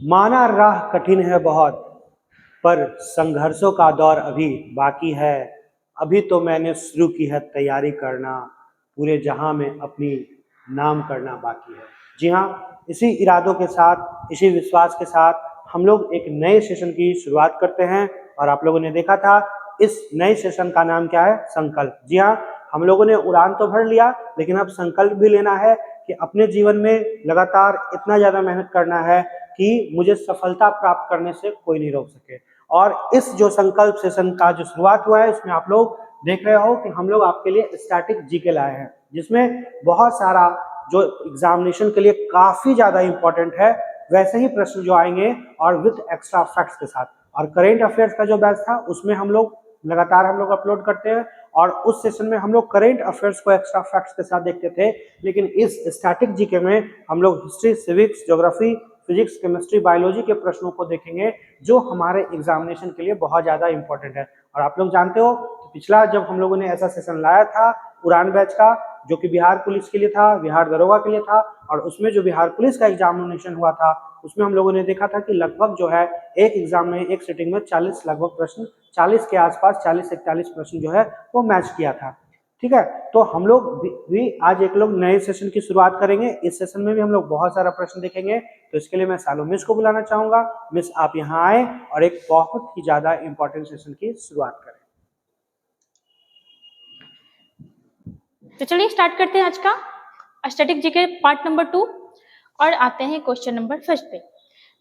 माना राह कठिन है बहुत, पर संघर्षों का दौर अभी बाकी है। अभी तो मैंने शुरू की है तैयारी करना, पूरे जहां में अपनी नाम करना बाकी है। जी हाँ, इसी इरादों के साथ, इसी विश्वास के साथ हम लोग एक नए सेशन की शुरुआत करते हैं। और आप लोगों ने देखा था इस नए सेशन का नाम क्या है? संकल्प। जी हाँ, हम लोगों ने उड़ान तो भर लिया, लेकिन अब संकल्प भी लेना है कि अपने जीवन में लगातार इतना ज्यादा मेहनत करना है कि मुझे सफलता प्राप्त करने से कोई नहीं रोक सके। और इस जो संकल्प सेशन का जो शुरुआत हुआ है, इसमें आप लोग देख रहे हो कि हम लोग आपके लिए स्टैटिक जीके लाए हैं, जिसमें बहुत सारा जो एग्जामिनेशन के लिए काफी ज्यादा इंपॉर्टेंट है वैसे ही प्रश्न जो आएंगे और विद एक्स्ट्रा फैक्ट्स के साथ। और करेंट अफेयर्स का जो बैच था उसमें हम लोग लगातार अपलोड करते हैं, और उस सेशन में हम लोग करेंट अफेयर्स को एक्स्ट्रा फैक्ट्स के साथ देखते थे। लेकिन इस स्टैटिक जीके में हम लोग history, civics, geography, physics, chemistry, biology के प्रश्नों को देखेंगे जो हमारे एग्जामिनेशन के लिए बहुत ज्यादा इंपॉर्टेंट है। और आप लोग जानते हो पिछला जब हम लोगों ने ऐसा सेशन लाया था उड़ान बैच का, जो कि बिहार पुलिस के लिए था, बिहार दरोगा के लिए था, और उसमें जो बिहार पुलिस का एग्जामिनेशन हुआ था उसमें हम लोगों ने देखा था कि लगभग जो है एक एग्जाम में, एक सिटिंग में 40 लगभग प्रश्न, 40 के आसपास, 40 से 41 प्रश्न जो है वो मैच किया था। ठीक है, तो हम लोग भी आज एक लोग नए सेशन की शुरुआत करेंगे। इस सेशन में भी हम लोग बहुत सारा प्रश्न देखेंगे, तो इसके लिए मैं सालों मिस को बुलाना चाहूंगा। मिस, आप यहाँ आए और एक बहुत ही ज्यादा इंपॉर्टेंट सेशन की शुरुआत करें। तो चलिए स्टार्ट करते हैं आज का स्टैटिक जीके पार्ट नंबर 2 और आते हैं क्वेश्चन नंबर फर्स्ट पे।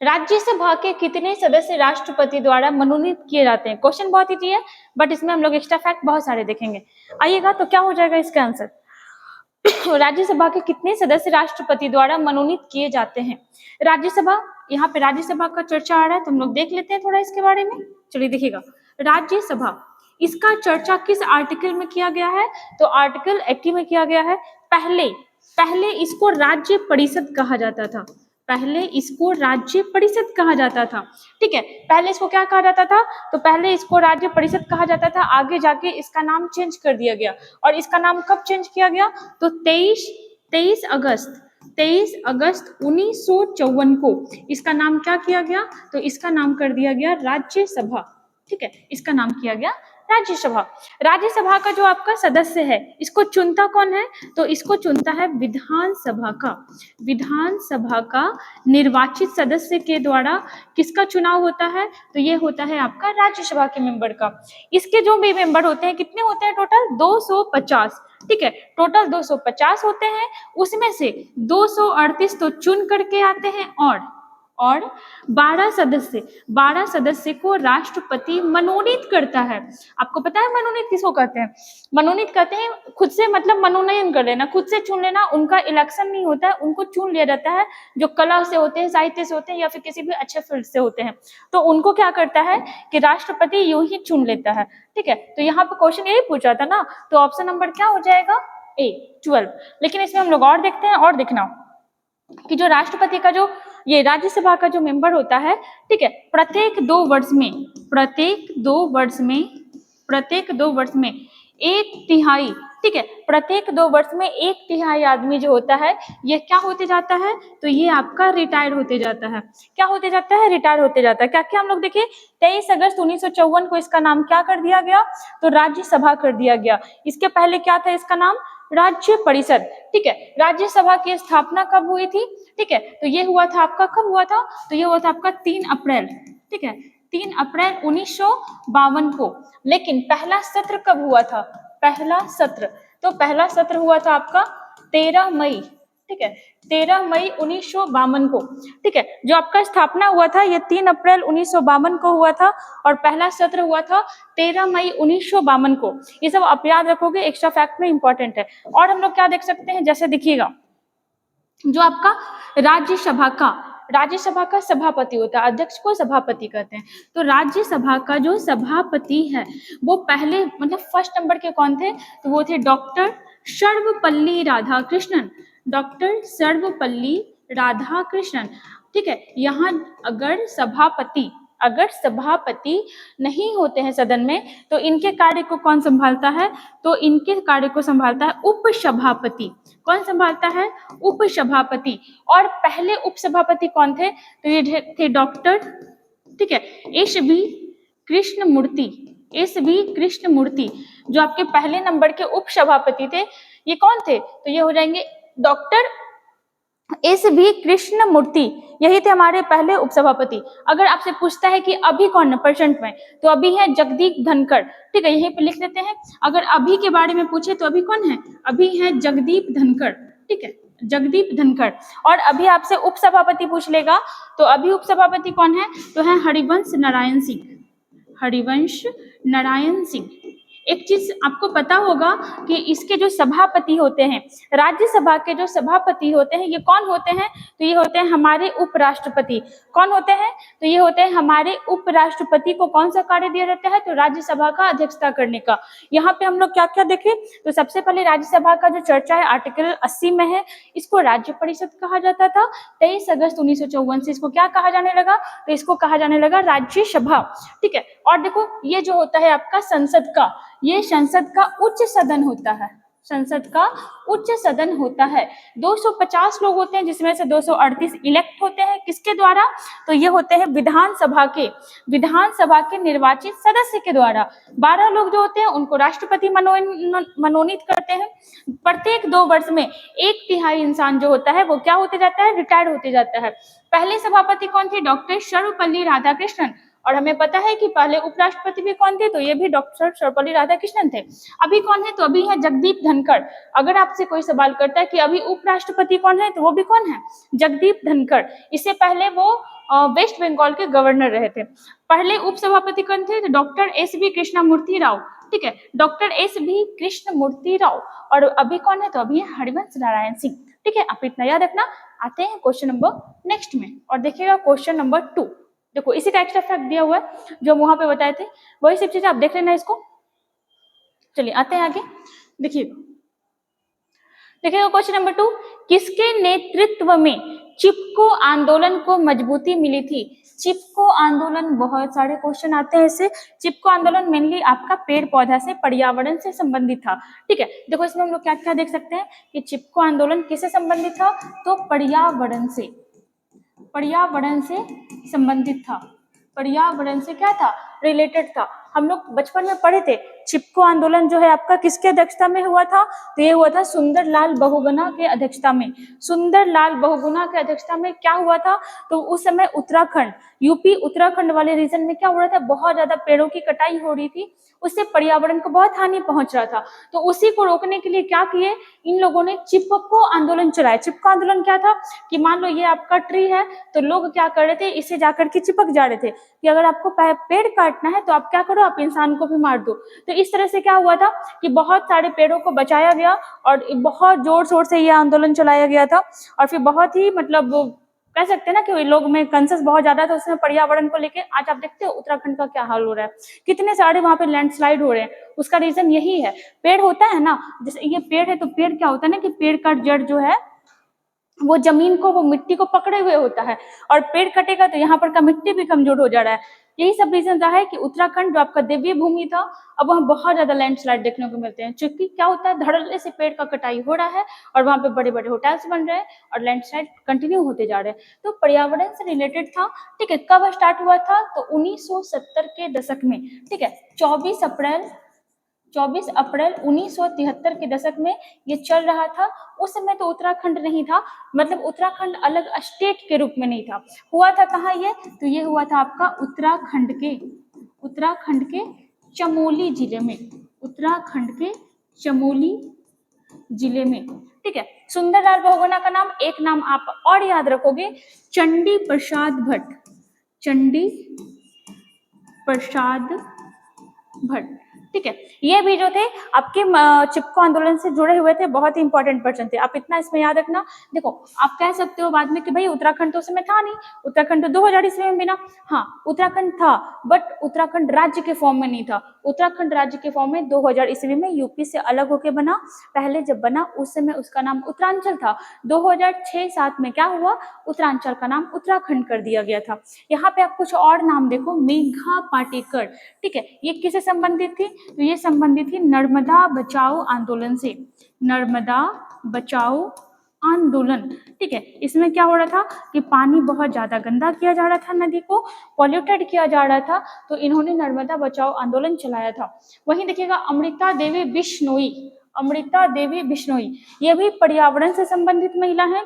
राज्यसभा के कितने सदस्य राष्ट्रपति द्वारा मनोनीत किए जाते हैं? क्वेश्चन बहुत इजी है, बट इसमें हम लोग एक्स्ट्रा फैक्ट बहुत सारे देखेंगे। आइएगा, तो क्या हो जाएगा इसका आंसर? राज्यसभा के कितने सदस्य राष्ट्रपति द्वारा मनोनीत किए जाते हैं? राज्यसभा, यहाँ पे राज्यसभा का चर्चा आ रहा है, तो हम लोग देख लेते हैं थोड़ा इसके बारे में। चलिए देखिएगा, राज्यसभा, इसका चर्चा किस आर्टिकल में किया गया है? तो आर्टिकल 80 में किया गया है। पहले इसको राज्य परिषद कहा जाता था, पहले इसको राज्य परिषद कहा जाता था। ठीक है, पहले इसको क्या कहा जाता था? तो पहले इसको राज्य परिषद कहा जाता था, आगे जाके इसका नाम चेंज कर दिया गया। और इसका नाम कब चेंज किया गया? तो 23 अगस्त 1954 को इसका नाम क्या किया गया? तो इसका नाम कर दिया गया राज्यसभा। ठीक है, इसका नाम किया गया राज्यसभा। राज्यसभा का जो आपका सदस्य है, इसको चुनता कौन है? तो इसको चुनता है विधानसभा का निर्वाचित सदस्य के द्वारा किसका चुनाव होता है? तो ये होता है आपका राज्यसभा के मेंबर का। इसके जो भी मेंबर होते हैं, कितने होते हैं टोटल? 250। ठीक है, टोटल 250 होते हैं, उसमें से 238 तो चुन करके आते हैं, और 12 सदस्य को राष्ट्रपति मनोनीत करता है। आपको पता है मनोनीत किसको कहते हैं? मनोनीत कहते हैं खुद से, मतलब मनोनयन कर लेना, खुद से चुन लेना। उनका इलेक्शन नहीं होता है, उनको चुन लिया जाता है, जो कला से होते हैं, साहित्य से होते हैं, या फिर किसी भी अच्छे फील्ड से होते हैं। तो उनको क्या करता है कि राष्ट्रपति यूं ही चुन लेता है। ठीक है, तो यहाँ पे क्वेश्चन यही पूछा था ना, तो ऑप्शन नंबर क्या हो जाएगा? ए, 12। लेकिन इसमें हम लोग और देखते हैं, और देखना कि जो राष्ट्रपति का जो ये राज्यसभा का जो मेंबर होता है, ठीक है, प्रत्येक 2 वर्ष में 1/3, ठीक है, प्रत्येक 2 वर्ष में 1/3 आदमी जो होता है ये क्या होते जाता है? तो ये आपका रिटायर होते जाता है। क्या होते जाता है? रिटायर होते जाता है। क्या क्या हम लोग देखिए, 23 अगस्त 1954 को इसका नाम क्या कर दिया गया? तो राज्यसभा कर दिया गया। इसके पहले क्या था इसका नाम? राज्य परिषद। ठीक है, राज्यसभा की स्थापना कब हुई थी? ठीक है, तो ये हुआ था आपका, कब हुआ था? तो ये हुआ था आपका 3 अप्रैल। ठीक है, 3 अप्रैल 1952 को। लेकिन पहला सत्र कब हुआ था? पहला सत्र हुआ था आपका 13 मई। ठीक है, 13 मई 1952 को। ठीक है, जो आपका स्थापना हुआ था ये 3 अप्रैल 1952 को हुआ था, और पहला सत्र हुआ था 13 मई 1952 को। ये सब आप याद रखोगे, एक्स्ट्रा फैक्ट में इंपॉर्टेंट है। और हम लोग क्या देख सकते हैं, जैसे देखिएगा, जो आपका राज्यसभा का सभापति होता है, अध्यक्ष को सभापति कहते हैं। तो राज्यसभा का जो सभापति है वो पहले, मतलब फर्स्ट नंबर के कौन थे? तो वो थे डॉक्टर सर्वपल्ली राधाकृष्णन। ठीक है, यहाँ अगर अगर सभापति नहीं होते हैं सदन में तो इनके कार्य को कौन संभालता है? तो इनके कार्य को संभालता है उपसभापति। कौन संभालता है? उपसभापति। और पहले उपसभापति कौन थे? तो ये थे डॉक्टर, ठीक है, S B Krishnamurthy. S B Krishnamurthy जो आपके पहले नंबर के उपसभापति थे, ये कौन थे? तो ये हो जाएंगे डॉक्टर एस बी कृष्णमूर्ति, यही थे हमारे पहले उपसभापति। अगर आपसे पूछता है कि अभी कौन है प्रेजेंट में, तो अभी है जगदीप धनखड़, ठीक है, यहीं पे लिख लेते हैं। अगर अभी के बारे में पूछे तो अभी कौन है? अभी है जगदीप धनखड़, ठीक है, जगदीप धनखड़। और अभी आपसे उपसभापति पूछ लेगा तो अभी उपसभापति कौन है? तो है हरिवंश नारायण सिंह। हरिवंश नारायण सिंह। एक चीज आपको पता होगा कि इसके जो सभापति होते हैं, राज्यसभा के जो सभापति होते हैं, ये कौन होते हैं? तो ये होते हैं हमारे उपराष्ट्रपति। कौन होते हैं? तो ये होते हैं हमारे उपराष्ट्रपति को कौन सा कार्य दिया जाता है? तो राज्यसभा का अध्यक्षता करने का। यहाँ पे हम लोग क्या क्या देखें? तो सबसे पहले राज्यसभा का जो चर्चा है आर्टिकल 80 में है, इसको राज्य परिषद कहा जाता था। 23 अगस्त 1954 से इसको क्या कहा जाने लगा? तो इसको कहा जाने लगा राज्यसभा, ठीक है। और देखो ये जो होता है आपका संसद का, ये संसद का उच्च सदन होता है। संसद का उच्च सदन होता है। 250 लोग होते हैं जिसमें से 238 इलेक्ट होते हैं। किसके द्वारा? तो ये होते हैं विधानसभा के निर्वाचित सदस्य के द्वारा। 12 लोग जो होते हैं उनको राष्ट्रपति मनोनीत करते हैं। प्रत्येक 2 वर्ष में 1/3 इंसान जो होता है वो क्या होते जाता है? रिटायर्ड होते जाता है। पहले सभापति कौन थे? डॉक्टर सर्वपल्ली राधाकृष्णन। और हमें पता है कि पहले उपराष्ट्रपति भी कौन थे? तो ये भी डॉक्टर सर्वपल्ली राधाकृष्णन थे। अभी कौन है? तो अभी है जगदीप धनखड़। अगर आपसे कोई सवाल करता है कि अभी उपराष्ट्रपति कौन है, तो वो भी कौन है? जगदीप धनखड़। इससे पहले वो वेस्ट बंगाल के गवर्नर रहे थे। पहले उपसभापति कौन थे? तो doctor S B Krishnamurthy Rao, ठीक है, doctor S B Krishnamurthy Rao. और अभी कौन है? तो अभी है हरिवंश नारायण सिंह, ठीक है। आप इतना याद रखना। आते हैं क्वेश्चन नंबर नेक्स्ट में और देखिएगा क्वेश्चन नंबर 2। देखो इसी का एक्स्ट्रा फैक्ट दिया हुआ है जो वहां पे बताए थे, वही सब चीजें आप देख लेना इसको। चलिए आते हैं आगे। देखिएगा क्वेश्चन नंबर 2, किसके नेतृत्व में चिपको आंदोलन को मजबूती मिली थी? चिपको आंदोलन, बहुत सारे क्वेश्चन आते हैं इससे। चिपको आंदोलन मेनली आपका पेड़ पौधा से, पर्यावरण से संबंधित था, ठीक है। देखो इसमें हम लोग क्या क्या देख सकते हैं कि चिपको आंदोलन किससे संबंधित था? तो पर्यावरण से संबंधित था। पर्यावरण से क्या था? रिलेटेड था। हम लोग बचपन में पढ़े थे चिपको आंदोलन जो है आपका किसके अध्यक्षता में हुआ था? तो ये हुआ था सुंदरलाल बहुगुणा के अध्यक्षता में। सुंदरलाल बहुगुणा के अध्यक्षता में क्या हुआ था? तो उस समय उत्तराखंड, यूपी उत्तराखंड वाले रीजन में क्या हो रहा था? बहुत ज्यादा पेड़ों की कटाई हो रही थी, उससे पर्यावरण को बहुत हानि पहुंच रहा था। तो उसी को रोकने के लिए क्या किए इन लोगों ने? चिपको आंदोलन चलाया। चिपको आंदोलन क्या था कि मान लो ये आपका ट्री है, तो लोग क्या कर रहे थे? इसे जाकर के चिपक जा रहे थे कि अगर आपको पेड़ काटना है तो आप क्या करो, आप इंसान को भी मार दो। तो इस तरह से क्या हुआ था कि बहुत सारे पेड़ों को बचाया गया और बहुत जोर शोर से यह आंदोलन चलाया गया था। और फिर बहुत ही मतलब कह सकते हैं ना कि लोग में कंसेंस बहुत ज्यादा था उसमें पर्यावरण को लेके। आज आप देखते हो उत्तराखंड का क्या हाल हो रहा है, कितने सारे वहां पे लैंडस्लाइड हो रहे हैं। उसका रीजन यही है, पेड़ होता है ना, जैसे ये पेड़ है तो पेड़ क्या होता है ना कि पेड़ का जड़ जो है वो जमीन को, वो मिट्टी को पकड़े हुए होता है, और पेड़ कटेगा तो यहाँ पर का मिट्टी भी कमजोर हो जा रहा है। यही सब रीजन रहा है कि उत्तराखंड जो आपका देवीय भूमि था, अब वहाँ बहुत ज्यादा लैंडस्लाइड देखने को मिलते हैं। क्योंकि क्या होता है, धड़ल्ले से पेड़ का कटाई हो रहा है और वहाँ पे बड़े बड़े होटल्स बन रहे हैं और लैंडस्लाइड कंटिन्यू होते जा रहे हैं। तो पर्यावरण से रिलेटेड था, ठीक है। कब स्टार्ट हुआ था? तो 1970 के दशक में, ठीक है। 24 अप्रैल 1973 के दशक में ये चल रहा था। उस समय तो उत्तराखंड नहीं था, मतलब उत्तराखंड अलग स्टेट के रूप में नहीं था। हुआ था कहाँ ये? तो ये हुआ था आपका उत्तराखंड के चमोली जिले में। उत्तराखंड के चमोली जिले में, ठीक है। सुंदरलाल बहुगुणा का नाम, एक नाम आप और याद रखोगे, चंडी प्रसाद भट्ट। ठीक है। ये भी जो थे आपके चिपको आंदोलन से जुड़े हुए थे, बहुत ही इंपॉर्टेंट पर्सन थे। आप इतना इसमें याद रखना। देखो आप कह सकते हो बाद में कि भाई उत्तराखंड तो उस समय था नहीं, उत्तराखंड तो 2000 ईस्वी में बिना। हाँ उत्तराखंड था, बट उत्तराखंड राज्य के फॉर्म में नहीं था। उत्तराखंड राज्य के फॉर्म में 2000 ईस्वी में यूपी से अलग होके बना। पहले जब बना उस समय उसका नाम उत्तरांचल था। 2006-7 में क्या हुआ, उत्तरांचल का नाम उत्तराखंड कर दिया गया था। यहाँ पे आप कुछ और नाम देखो, मेघा पाटेकर, ठीक है, ये किससे संबंधित थी, तो ये संबंधित थी नर्मदा बचाओ आंदोलन से। नर्मदा बचाओ आंदोलन, ठीक है। इसमें क्या हो रहा था कि पानी बहुत ज्यादा गंदा किया जा रहा था, नदी को पॉल्यूटेड किया जा रहा था, तो इन्होंने नर्मदा बचाओ आंदोलन चलाया था। वहीं देखिएगा अमृता देवी बिश्नोई, अमृता देवी बिश्नोई, ये भी पर्यावरण से संबंधित महिला है।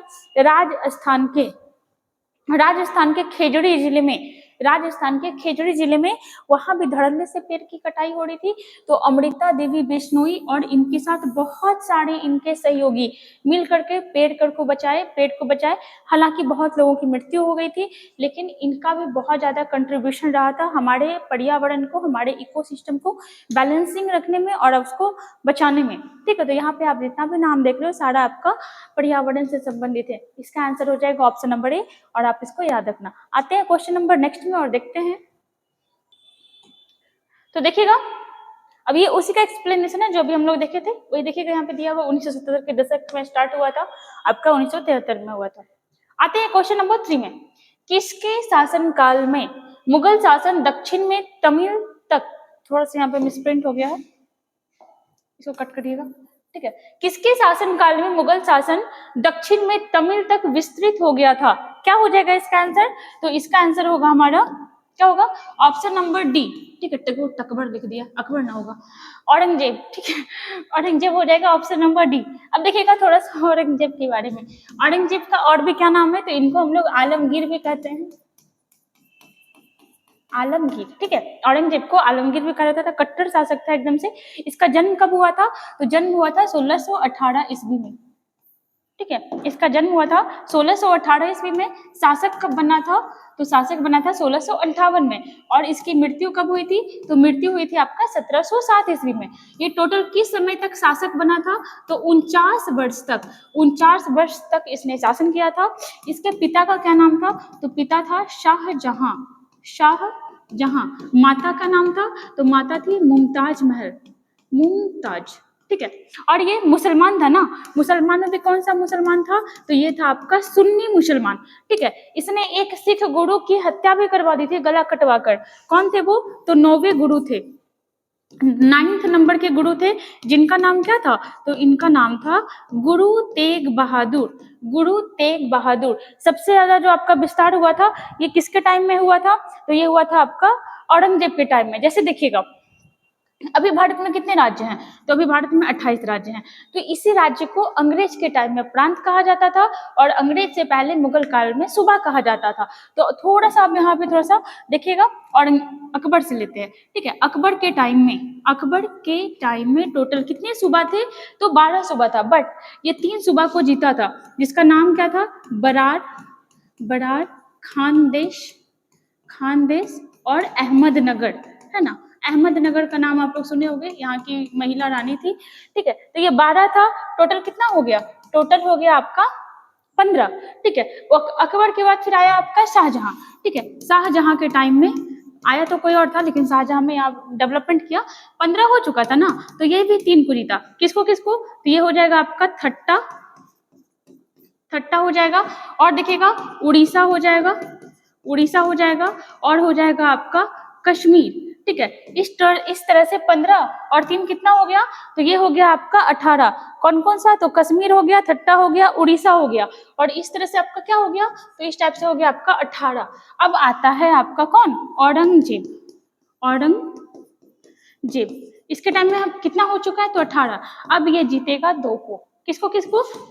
राजस्थान के खेजड़ी जिले में, राजस्थान के खेजड़ी जिले में वहां भी धड़ल्ले से पेड़ की कटाई हो रही थी। तो अमृता देवी बिश्नोई और इनके साथ बहुत सारे इनके सहयोगी मिल करके पेड़ को बचाए। हालांकि बहुत लोगों की मृत्यु हो गई थी, लेकिन इनका भी बहुत ज्यादा कंट्रीब्यूशन रहा था हमारे पर्यावरण को, हमारे इकोसिस्टम को बैलेंसिंग रखने में और उसको बचाने में, ठीक है। तो यहाँ पे आप जितना भी नाम देख रहे हो सारा आपका पर्यावरण से संबंधित है। इसका आंसर हो जाएगा ऑप्शन नंबर ए, और आप इसको याद रखना। आते हैं क्वेश्चन नंबर नेक्स्ट में और देखते हैं। तो देखिएगा अब ये उसी का एक्सप्लेनेशन है जो भी हम लोग देखे थे, वही देखिएगा यहाँ पे दिया हुआ 1970 के दशक में स्टार्ट हुआ था, आपका 1973 में हुआ था। आते हैं क्वेश्चन नंबर 3 में, किसके शासनकाल में मुगल शासन दक्षिण में तमिल तक, थोड़ा सा यहाँ पे मिसप्रिंट हो गया है, इसको कट करिएगा, ठीक है। किसके शासनकाल में मुगल शासन दक्षिण में तमिल तक विस्तृत हो गया था, क्या हो जाएगा इसका आंसर, तो इसका आंसर होगा हमारा क्या होगा, ऑप्शन नंबर डी, ठीक है। तकबर लिख दिया, अकबर ना होगा, औरंगजेब, ठीक है, औरंगजेब हो जाएगा ऑप्शन नंबर डी। अब देखिएगा थोड़ा सा औरंगजेब के बारे में, औरंगजेब का और भी क्या नाम है, तो इनको हम लोग आलमगीर भी कहते हैं, आलमगीर, ठीक है। औरंगजेब को आलमगीर भी कहा जाता था, कट्टर शासक था एकदम से। इसका जन्म कब हुआ था, तो जन्म हुआ था 1618 ईस्वी में, ठीक है। इसका जन्म हुआ था 1618 ईस्वी में। शासक कब बना था, तो शासक बना था 1658 में। और इसकी मृत्यु कब हुई थी, तो मृत्यु हुई थी आपका 1707 ईस्वी में। ये टोटल किस समय तक शासक बना था, तो 49 वर्ष तक इसने शासन किया था। इसके पिता का क्या नाम था, तो पिता था शाहजहां, माता का नाम था, तो माता थी मुमताज महल, मुमताज, ठीक है। और ये मुसलमान था ना, मुसलमान में भी कौन सा मुसलमान था, तो ये था आपका सुन्नी मुसलमान, ठीक है। इसने एक सिख गुरु की हत्या भी करवा दी थी गला कटवाकर। कौन थे वो, तो 9वें गुरु थे, 9th नंबर के गुरु थे, जिनका नाम क्या था, तो इनका नाम था गुरु तेग बहादुर, गुरु तेग बहादुर। सबसे ज्यादा जो आपका विस्तार हुआ था ये किसके टाइम में हुआ था, तो ये हुआ था आपका औरंगजेब के टाइम में। जैसे देखिएगा अभी भारत में कितने राज्य हैं, तो अभी भारत में 28 राज्य हैं। तो इसी राज्य को अंग्रेज के टाइम में प्रांत कहा जाता था, और अंग्रेज से पहले मुगल काल में सूबा कहा जाता था। तो थोड़ा सा आप यहाँ पे थोड़ा सा देखिएगा, और अकबर से लेते हैं, ठीक है। अकबर के टाइम में टोटल कितने सूबा थे, तो 12 सूबा था, बट ये 3 सूबा को जीता था, जिसका नाम क्या था, बरार, खानदेश और अहमदनगर, है ना। अहमदनगर का नाम आप लोग सुने होंगे, यहाँ की महिला रानी थी, ठीक है। तो ये 12 था, टोटल कितना हो गया, टोटल हो गया आपका 15, ठीक है। अकबर के बाद फिर आया आपका शाहजहां, ठीक है। शाहजहां के टाइम में आया तो कोई और था, लेकिन शाहजहां में आप डेवलपमेंट किया, 15 हो चुका था ना, तो ये भी 3 को जीता। किसको, तो ये हो जाएगा आपका थट्टा हो जाएगा, और देखिएगा उड़ीसा हो जाएगा, और हो जाएगा आपका कश्मीर, ठीक है। इस तरह से 15 और 3 कितना हो गया, तो ये हो गया आपका 18। कौन कौन सा, तो कश्मीर हो गया, थट्टा हो गया, उड़ीसा हो गया, और इस तरह से आपका क्या हो गया, तो इस टाइप से हो गया आपका 18। अब आता है आपका कौन, औरंगजेब। इसके टाइम में कितना हो चुका है, तो 18। अब ये जीतेगा 2 को, किसको,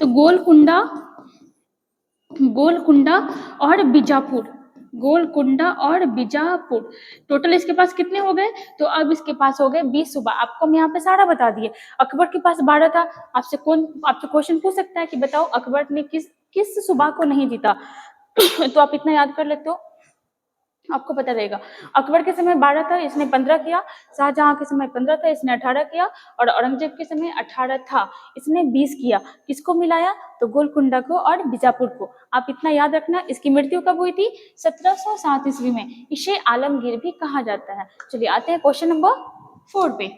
तो गोलकुंडा और बीजापुर, टोटल इसके पास कितने हो गए, तो अब इसके पास हो गए 20 सूबा। आपको मैं यहाँ पे सारा बता दिए। अकबर के पास 12 था। आपसे क्वेश्चन पूछ सकता है कि बताओ अकबर ने किस सूबा को नहीं जीता तो आप इतना याद कर लेते हो। आपको पता रहेगा। अकबर के समय 12 था, इसने 15 किया। शाहजहां के समय 15 था, इसने 18 किया। और औरंगजेब के समय 18 था, इसने 20 किया। किसको मिलाया? तो गोलकुंडा को और बीजापुर को। आप इतना याद रखना। इसकी मृत्यु कब हुई थी? 1707 ईस्वी में। इसे आलमगीर भी कहा जाता है। चलिए आते हैं क्वेश्चन नंबर 4 पे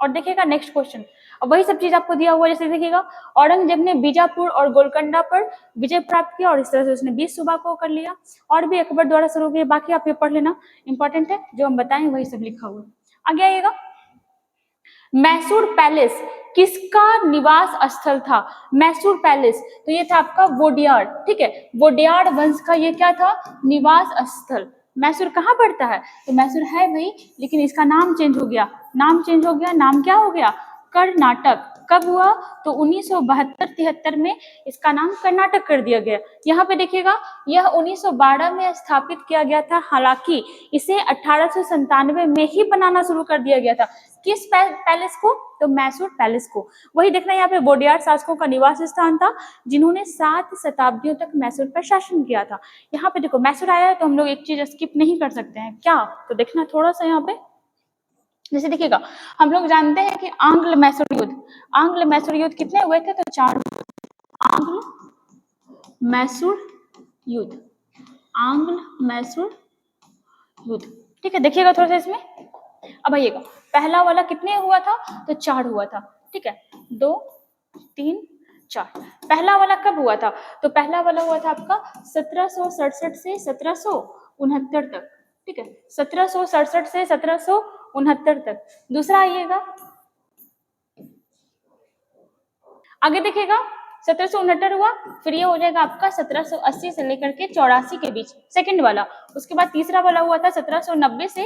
और देखिएगा नेक्स्ट क्वेश्चन। अब वही सब चीज आपको दिया हुआ है, जैसे देखिएगा औरंगजेब ने बीजापुर और गोलकुंडा पर विजय प्राप्त किया और इस तरह से उसने 20 सूबा को कर लिया। और भी अकबर द्वारा शुरू किए, बाकी आप ये पढ़ लेना, इंपॉर्टेंट है, जो हम बताएं वही सब लिखा हुआ है। आगे आइएगा। मैसूर पैलेस किसका निवास स्थल था? मैसूर पैलेस, तो ये था आपका वोडियार, ठीक है, वोडियार वंश का ये क्या था? निवास स्थल। मैसूर कहाँ पड़ता है? तो मैसूर है भाई, लेकिन इसका नाम चेंज हो गया। नाम चेंज हो गया, नाम क्या हो गया? कर्नाटक। कब हुआ? तो 1972-73 में इसका नाम कर्नाटक कर दिया गया। यहाँ पे देखिएगा, यह 1912 में स्थापित किया गया था, हालांकि इसे 1897 में ही बनाना शुरू कर दिया गया था। किस पैलेस को? तो मैसूर पैलेस को। वही देखना, यहाँ पे वोडियार शासकों का निवास स्थान था, जिन्होंने 7 शताब्दियों तक मैसूर पर शासन किया था। यहाँ पे देखो मैसूर आया है तो हम लोग एक चीज स्किप नहीं कर सकते हैं, क्या? तो देखना थोड़ा सा यहाँ पे, जैसे देखिएगा, हम लोग जानते हैं कि आंग्ल मैसूर युद्ध कितने हुए थे? तो 4 आंग्ल मैसूर युद्ध, आंग्ल मैसूर युद्ध, ठीक है। देखिएगा थोड़ा सा इसमें, अब आइएगा, पहला वाला कितने हुआ था? तो 4 हुआ था, ठीक है, 2 3 4। पहला वाला कब हुआ था? तो पहला वाला हुआ था आपका 1767 से 1769 तक, ठीक है, 1767 से 1769 तक। दूसरा आइएगा, आगे देखिएगा 1769 हुआ, फिर ये हो जाएगा आपका 1780 से लेकर के 84 के बीच, सेकंड वाला। उसके बाद तीसरा वाला हुआ था 1790 से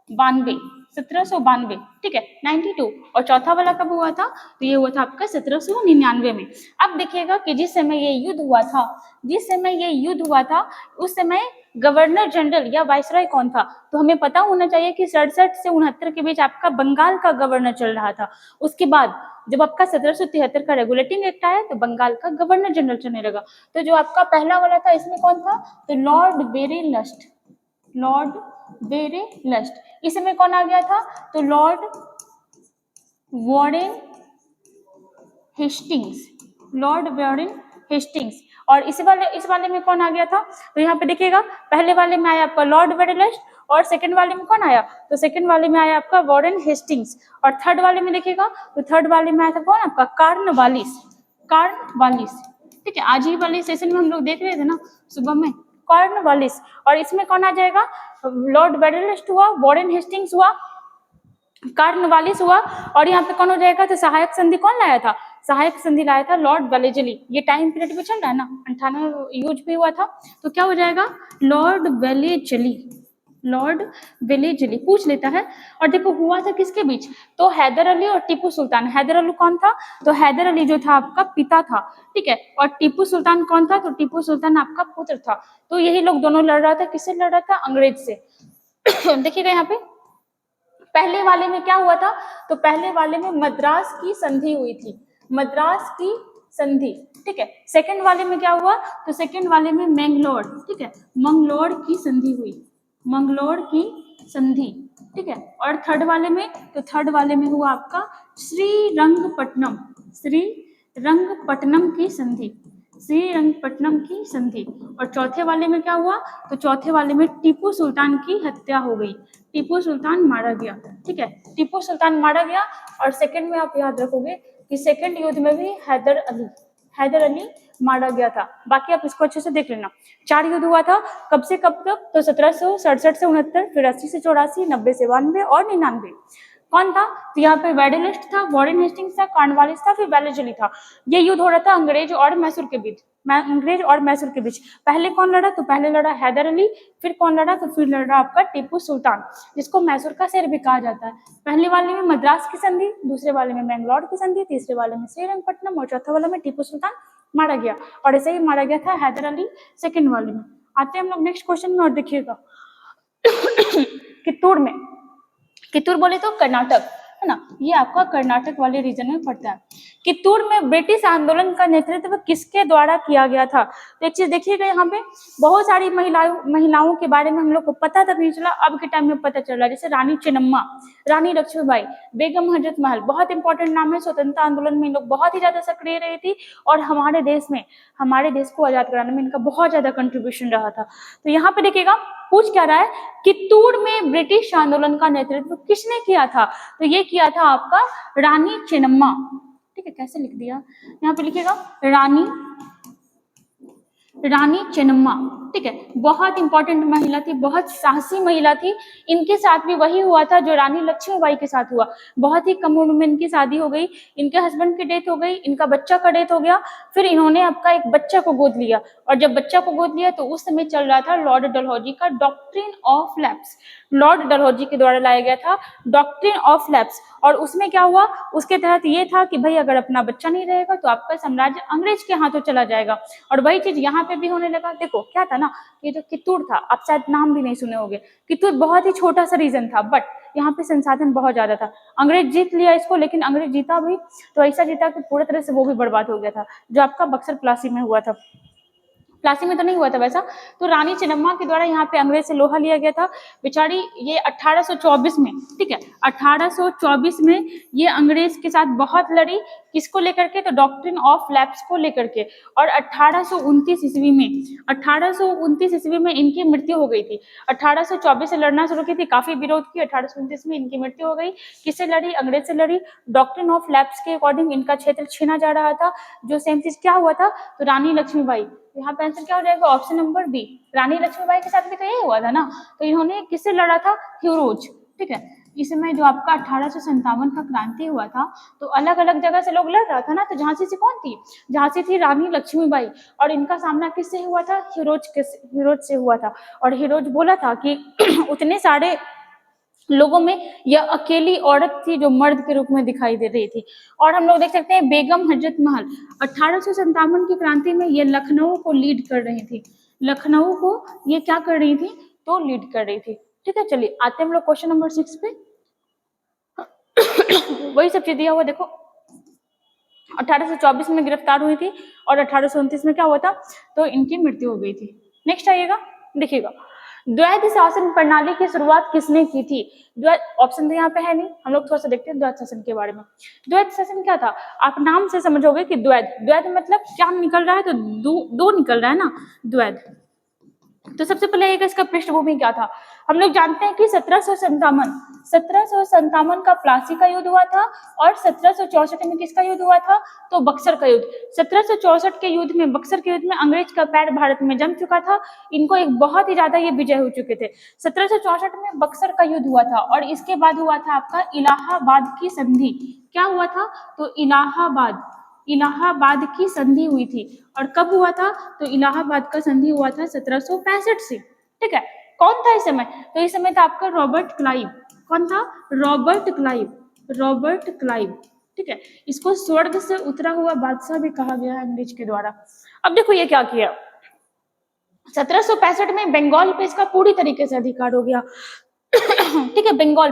1792, ठीक है, 92। और चौथा वाला कब हुआ था? तो ये हुआ था आपका 1799 में। अब देखिएगा कि जिस समय ये युद्ध हुआ था, उस समय गवर्नर जनरल या वाइसरॉय कौन था? तो हमें पता होना चाहिए कि 67 से 69 के बीच आपका बंगाल का गवर्नर चल रहा था। उसके बाद जब आपका 1773 का रेगुलेटिंग एक्ट आया तो बंगाल का गवर्नर जनरल चलने लगा। तो जो आपका पहला वाला था, इसमें कौन था? तो लॉर्ड वेरेलस्ट। इस समय कौन आ गया था? तो लॉर्ड वॉरेन हेस्टिंग्स। और इस वाले में कौन आ गया था? तो यहाँ पे देखिएगा, पहले वाले में आया आपका लॉर्ड वेरेलस्ट, और सेकंड वाले में कौन आया? तो सेकंड वाले में आया आपका वॉरेन हेस्टिंग्स। और थर्ड वाले में देखिएगा, तो थर्ड वाले में आया था कौन? आपका कॉर्नवालिस, ठीक है। आज ही वाले सेशन में हम लोग देख रहे थे ना सुबह में, कॉर्नवालिस। और इसमें कौन आ जाएगा? लॉर्ड वेरेलस्ट हुआ, वॉरेन हेस्टिंग्स हुआ, कॉर्नवालिस हुआ, और यहाँ पे कौन हो जाएगा? तो सहायक संधि कौन लाया था? सहायक संधि लाया था लॉर्ड वेलेजली। ये टाइम पीरियड में चल रहा है ना, 98 यूज भी हुआ था, तो क्या हो जाएगा? लॉर्ड वेलेजली पूछ लेता है। और देखो हुआ था किसके बीच? तो हैदर अली और टीपू सुल्तान। हैदर अली कौन था? तो हैदर अली जो था आपका पिता था, ठीक है। और टीपू सुल्तान कौन था? तो टीपू सुल्तान आपका पुत्र था। तो यही लोग दोनों लड़ रहा था, किससे लड़ रहा था? अंग्रेज से। देखिएगा यहाँ पे पहले वाले में क्या हुआ था? तो पहले वाले में मद्रास की संधि हुई थी, ठीक है। सेकंड वाले में क्या हुआ? तो सेकंड वाले में मैंगलोर, ठीक है, मंगलोर की संधि हुई, ठीक है। और थर्ड वाले में, तो थर्ड वाले में हुआ आपका श्रीरंगपट्टनम की संधि। और चौथे वाले में क्या हुआ? तो चौथे वाले में टीपू सुल्तान की हत्या हो गई, टीपू सुल्तान मारा गया, ठीक है, टीपू सुल्तान मारा गया। और सेकंड में आप याद रखोगे कि सेकंड युद्ध में भी हैदर अली मारा गया था। बाकी आप इसको अच्छे से देख लेना। 4 युद्ध हुआ था, कब से कब तक? तो 1767 से 69, फिर 80 से 84, 90 से 92 और 99। कौन था? तो यहाँ पे वेडेलिस्ट था, वॉरेन हेस्टिंग्स था, कॉर्नवालिस था, फिर वेलेजली था। ये युद्ध हो रहा था अंग्रेज और मैसूर के बीच। पहले कौन लड़ा? तो पहले लड़ा हैदर अली, फिर कौन लड़ा? तो फिर लड़ा आपका टीपू सुल्तान, जिसको मैसूर का शेर भी कहा जाता है। पहले वाले में मद्रास की संधि, दूसरे वाले में मैंगलोर की संधि, तीसरे वाले में श्रीरंगपट्टनम, और चौथे वाले में टीपू सुल्तान मारा गया। और ऐसे ही मारा गया था हैदर अली सेकंड वाले में। आते हैं हम लोग नेक्स्ट क्वेश्चन में, और देखिएगा कित्तूर बोले तो कर्नाटक है ना, ये आपका कर्नाटक वाले रीजन में पड़ता है। कित्तूर में ब्रिटिश आंदोलन का नेतृत्व किसके द्वारा किया गया था? तो एक चीज देखिएगा, यहाँ पे बहुत सारी महिलाओं के बारे में हम लोग को पता तक नहीं चला, अब के टाइम में पता चल रहा है। जैसे रानी चेन्नम्मा, रानी लक्ष्मीबाई, बेगम हजरत महल, बहुत इंपॉर्टेंट नाम है। स्वतंत्रता आंदोलन में लोग बहुत ही ज्यादा सक्रिय रही थी और हमारे देश को आजाद कराने में इनका बहुत ज्यादा कंट्रीब्यूशन रहा था। तो यहाँ पे देखिएगा पूछ क्या रहा है, कित्तूर में ब्रिटिश आंदोलन का नेतृत्व किसने किया था? तो ये किया था आपका रानी चेन्नम्मा। ठीक है, कैसे लिख दिया, यहाँ पे लिखिएगा रानी चेन्नम्मा। ठीक है, बहुत इंपॉर्टेंट महिला थी, बहुत साहसी महिला थी। इनके साथ भी वही हुआ था जो रानी लक्ष्मीबाई के साथ हुआ। बहुत ही कम उम्र में इनकी शादी हो गई, इनके हस्बैंड की डेथ हो गई, इनका बच्चा का डेथ हो गया, फिर इन्होंने आपका एक बच्चा को गोद लिया। और जब बच्चा को गोद लिया तो उस समय चल रहा था लॉर्ड डलहौजी का doctrine of lapse. Lord Dalhousie के द्वारा लाया गया था डॉक्ट्रिन ऑफ लैप्स। और उसमें क्या हुआ, उसके तहत ये था कि भाई अगर अपना बच्चा नहीं रहेगा तो आपका साम्राज्य अंग्रेज के हाथों चला जाएगा। और वही चीज यहाँ पे भी होने लगा। देखो क्या था ना, ये जो कित्तूर था, आप शायद नाम भी नहीं सुने होंगे। कित्तूर बहुत ही छोटा सा रीजन था, बट यहाँ पे संसाधन बहुत ज्यादा था। अंग्रेज जीत लिया इसको, लेकिन अंग्रेज जीता भी तो ऐसा जीता कि पूरी तरह से वो भी बर्बाद हो गया था, जो आपका बक्सर प्लासी में हुआ था। प्लासी में तो नहीं हुआ था वैसा। तो रानी चेन्नम्मा के द्वारा यहाँ पे अंग्रेज से लोहा लिया गया था। बेचारी ये 1824 में, ठीक है, 1824 में ये अंग्रेज के साथ बहुत लड़ी। किसको लेकर के? तो डॉक्ट्रिन ऑफ लैप्स को लेकर के। और 1829 ईस्वी में इनकी मृत्यु हो गई थी। 1824 से लड़ना शुरू की थी, काफी विरोध की, 1829 में इनकी मृत्यु हो गई। किससे लड़ी? अंग्रेज से लड़ी। डॉक्ट्रिन ऑफ लैप्स के अकॉर्डिंग इनका क्षेत्र छीना जा रहा था। जो सेम चीज क्या हुआ था, तो रानी लक्ष्मीबाई, यहाँ पे आंसर क्या हो जाएगा? ऑप्शन नंबर बी, रानी लक्ष्मीबाई के साथ भी तो यही हुआ था ना। तो इन्होंने किससे लड़ा था? ह्यूरोज। ठीक है, इस समय जो आपका 1857 का क्रांति हुआ था, तो अलग अलग जगह से लोग लड़ रहा था ना। तो झांसी से कौन थी? झांसी थी रानी लक्ष्मीबाई। और इनका सामना किससे हुआ था? ह्यूरोज से हुआ था। और ह्यूरोज बोला था कि उतने सारे लोगों में यह अकेली औरत थी जो मर्द के रूप में दिखाई दे रही थी। और हम लोग देख सकते हैं बेगम हजरत महल 1857 की क्रांति में ये लखनऊ को लीड कर रही थी। लखनऊ को ये क्या कर रही थी? तो लीड कर रही थी। ठीक है, चलिए आते हैं हम लोग क्वेश्चन नंबर 6 पे। वही सब चीज दिया हुआ देखो, 1824 में गिरफ्तार हुई थी और 1829 में क्या हुआ था? तो इनकी मृत्यु हो गई थी। नेक्स्ट आइएगा, देखिएगा, द्वैध शासन प्रणाली की शुरुआत किसने की थी? द्वैध ऑप्शन तो यहाँ पे है नहीं, हम लोग थोड़ा सा देखते हैं द्वैध शासन के बारे में। द्वैध शासन क्या था? आप नाम से समझोगे कि द्वैध मतलब क्या निकल रहा है? तो दो निकल रहा है ना, द्वैध। तो सबसे पहले इसका पृष्ठभूमि क्या था? हम लोग जानते हैं कि 1757 का प्लासी का युद्ध हुआ था और 1764 में किसका युद्ध हुआ था? तो बक्सर का युद्ध। 1764 के युद्ध में, बक्सर के युद्ध में अंग्रेज का पैर भारत में जम चुका था। इनको एक बहुत ही ज्यादा ये विजय हो चुके थे। 1764 में बक्सर का युद्ध हुआ था और इसके बाद हुआ था आपका इलाहाबाद की संधि। क्या हुआ था? तो इलाहाबाद की संधि हुई थी। और कब हुआ था? तो इलाहाबाद का संधि हुआ था 1765 से। ठीक है, कौन था इस समय? तो इस समय था आपका रॉबर्ट क्लाइव। कौन था? Robert Clive. ठीक है, इसको स्वर्ग से उतरा हुआ बादशाह भी कहा गया है अंग्रेज के द्वारा। अब देखो ये क्या किया, 1765 में बंगाल पे इसका पूरी तरीके से अधिकार हो गया। ठीक है, बंगाल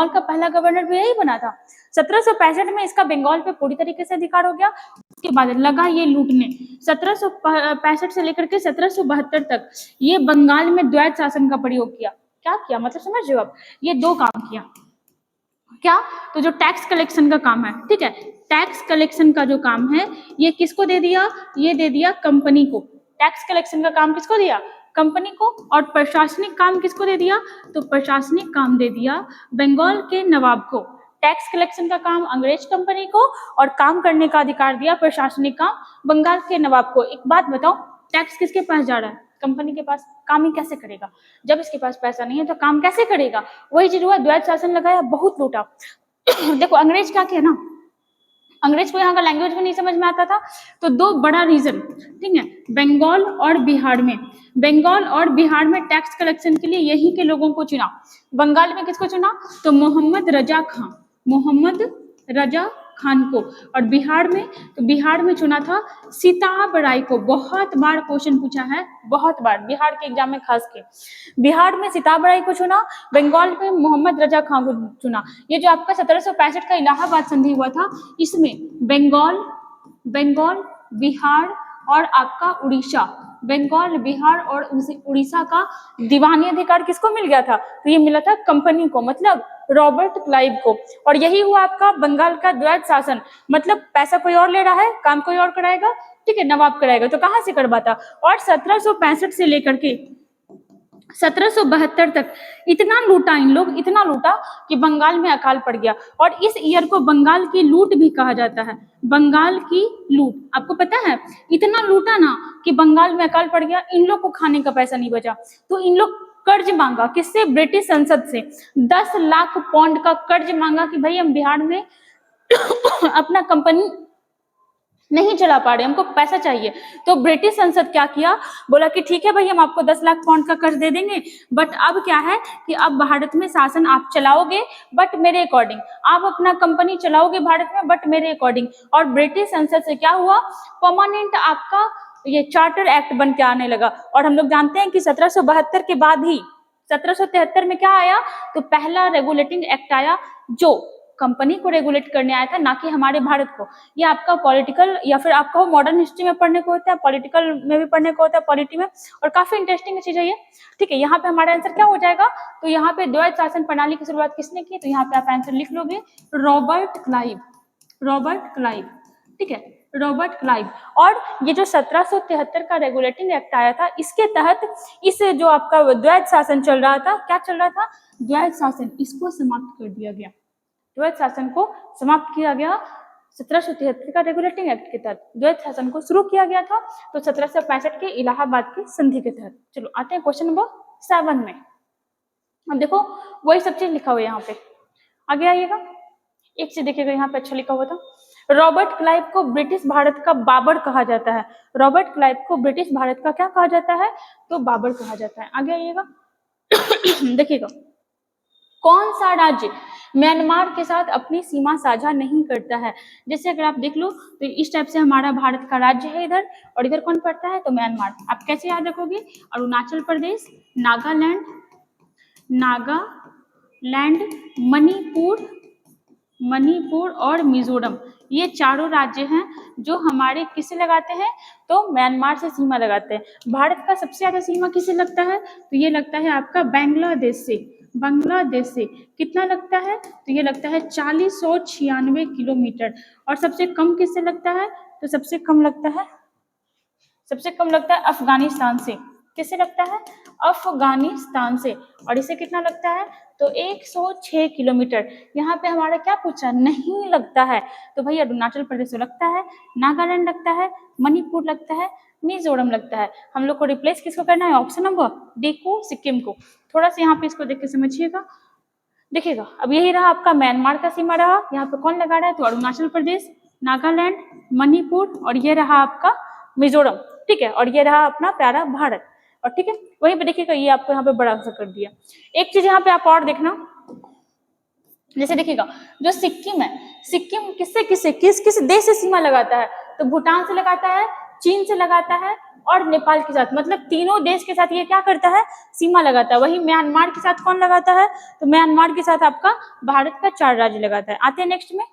का पहला गवर्नर भी यही बना था। 1765 में इसका बंगाल पे पूरी तरीके से अधिकार हो गया। उसके बाद लगा ये लूटने। 1765 से लेकर के 1772 तक ये बंगाल में द्वैध शासन का प्रयोग किया। क्या किया मतलब समझ रहे हो आप? ये दो काम किया। क्या? तो जो टैक्स कलेक्शन का काम है, ठीक है, टैक्स कलेक्शन का जो काम है ये किसको दे दिया? ये दे दिया कंपनी को। टैक्स कलेक्शन का काम किसको दिया? कंपनी को। और प्रशासनिक काम किसको दे दिया? तो प्रशासनिक काम दे दिया बंगाल के नवाब को। टैक्स कलेक्शन का काम अंग्रेज कंपनी को और काम करने का अधिकार दिया प्रशासनिक काम बंगाल के नवाब को। एक बात बताओ, टैक्स किसके पास जा रहा है? कंपनी के पास। काम ही कैसे करेगा जब इसके पास पैसा नहीं है? तो काम कैसे करेगा? वही चीज हुआ, द्वैध शासन लगाया, बहुत लूटा। देखो अंग्रेज क्या किया ना, अंग्रेज को यहाँ का लैंग्वेज भी नहीं समझ में आता था। तो दो बड़ा रीजन, ठीक है, बंगाल और बिहार में टैक्स कलेक्शन के लिए यहीं के लोगों को चुना। बंगाल में किसको चुना? तो मोहम्मद रजा खान को। और बिहार में, तो बिहार में चुना था सिताब राय को। बहुत बार क्वेश्चन पूछा है, बहुत बार बिहार के एग्जाम में खास के। बिहार में सिताब राय को चुना, बंगाल में मोहम्मद रजा खान को चुना। ये जो आपका 1765 का इलाहाबाद संधि हुआ था, इसमें बंगाल, बिहार और आपका उड़ीसा, बंगाल, बिहार और उड़ीसा का दीवानी अधिकार किसको मिल गया था? तो ये मिला था कंपनी को, मतलब रॉबर्ट क्लाइव को। और यही हुआ आपका बंगाल का द्वैध शासन, मतलब पैसा कोई और ले रहा है, काम कोई और कराएगा, ठीक है, नवाब कराएगा, तो कहाँ से करवाता। और 1765 से लेकर के 1772 तक इतना लूटा इन लोग, इतना लूटा कि बंगाल में अकाल पड़ गया। और इस ईयर को बंगाल की लूट भी कहा जाता है, बंगाल की लूट। आपको पता है, इतना लूटा ना कि बंगाल में अकाल पड़ गया, इन लोग को खाने का पैसा नहीं बचा, तो इन लोग कर्ज मांगा, किससे? ब्रिटिश संसद से 10 लाख पाउंड का कर्ज मांगा कि भाई हम बिहार में अपना कंपनी नहीं चला पा रहे, हमको पैसा चाहिए। तो ब्रिटिश संसद क्या किया, बोला कि ठीक है भाई, हम आपको 10 लाख पाउंड का कर्ज दे देंगे, बट अब क्या है कि अब भारत में शासन आप चलाओगे बट मेरे अकॉर्डिंग, आप अपना कंपनी चलाओगे भारत में बट मेरे अकॉर्डिंग। और ब्रिटिश संसद से क्या हुआ, परमानेंट आपका ये चार्टर एक्ट बन के आने लगा। और हम लोग जानते हैं कि 1772 के बाद ही 1773 में क्या आया, तो पहला रेगुलेटिंग एक्ट आया जो कंपनी को रेगुलेट करने आया था, ना कि हमारे भारत को। ये आपका पॉलिटिकल या फिर आपको मॉडर्न हिस्ट्री में पढ़ने को होता है, पॉलिटिकल में भी पढ़ने को होता है, पॉलिटी में, और काफी इंटरेस्टिंग चीज है ये, ठीक है। यहाँ पे हमारा आंसर क्या हो जाएगा, तो यहाँ पे द्वैध शासन प्रणाली की शुरुआत किसने की, तो यहाँ पे आप आंसर लिख लोगे रॉबर्ट क्लाइव, रॉबर्ट क्लाइव, ठीक है, रॉबर्ट क्लाइव। और ये जो 1773 का रेगुलेटिंग एक्ट आया था, इसके तहत इस जो आपका द्वैध शासन चल रहा था, क्या चल रहा था, द्वैध शासन, इसको समाप्त कर दिया गया, द्वैध शासन को समाप्त किया गया। 1773 का रेगुलेटिंग एक्ट के तहत द्वैध शासन को शुरू किया गया था, तो 1765 के इलाहाबाद की संधि के तहत। चलो आते हैं क्वेश्चन नंबर 7 में। अब देखो वही सब चीज लिखा हुआ है यहाँ पे, आगे आइएगा, एक चीज देखिएगा यहाँ पे अच्छा लिखा हुआ था, रॉबर्ट क्लाइव को ब्रिटिश भारत का बाबर कहा जाता है। रॉबर्ट क्लाइव को ब्रिटिश भारत का क्या कहा जाता है, तो बाबर कहा जाता है। आगे आइएगा देखिएगा, कौन सा राज्य म्यांमार के साथ अपनी सीमा साझा नहीं करता है। जैसे अगर आप देख लो तो इस टाइप से हमारा भारत का राज्य है इधर, और इधर कौन पड़ता है, तो म्यांमार। आप कैसे याद रखोगे, अरुणाचल प्रदेश, नागालैंड, मणिपुर और मिजोरम, ये चारों राज्य हैं जो हमारे किससे लगाते हैं, तो म्यांमार से सीमा लगाते हैं। भारत का सबसे ज्यादा सीमा किससे लगता है, तो ये लगता है आपका बांग्लादेश से, बांग्लादेश से कितना लगता है, तो ये लगता है 4096 किलोमीटर। और सबसे कम किससे लगता है, तो सबसे कम लगता है अफगानिस्तान से। किससे लगता है, अफगानिस्तान से। और इसे कितना लगता है, तो 106 किलोमीटर। यहाँ पे हमारा क्या पूछा, नहीं लगता है, तो भाई अरुणाचल प्रदेश लगता है, नागालैंड लगता है, मणिपुर लगता है, मिजोरम लगता है। हम लोग को रिप्लेस किसको करना है, ऑप्शन नंबर डी को, सिक्किम को। थोड़ा सा यहाँ पे इसको देख के समझिएगा, देखिएगा। अब यही रहा आपका म्यांमार का सीमा रहा, यहाँ पे कौन लगा रहा है, तो अरुणाचल प्रदेश, नागालैंड, मणिपुर, और ये रहा आपका मिजोरम, ठीक है। और ये रहा अपना प्यारा भारत, और ठीक है वहीं पे देखिएगा, ये आपको यहाँ पे बड़ा आंसर कर दिया। एक चीज यहाँ पे आप और देखना, जैसे देखिएगा जो सिक्किम है, सिक्किम किस देश से सीमा लगाता है, तो भूटान से लगाता है, चीन से लगाता है और नेपाल के साथ, मतलब तीनों देश के साथ ये क्या करता है, सीमा लगाता है। वही म्यांमार के साथ कौन लगाता है, तो म्यांमार के साथ आपका भारत का 4 राज्य लगाता है। आते हैं नेक्स्ट में,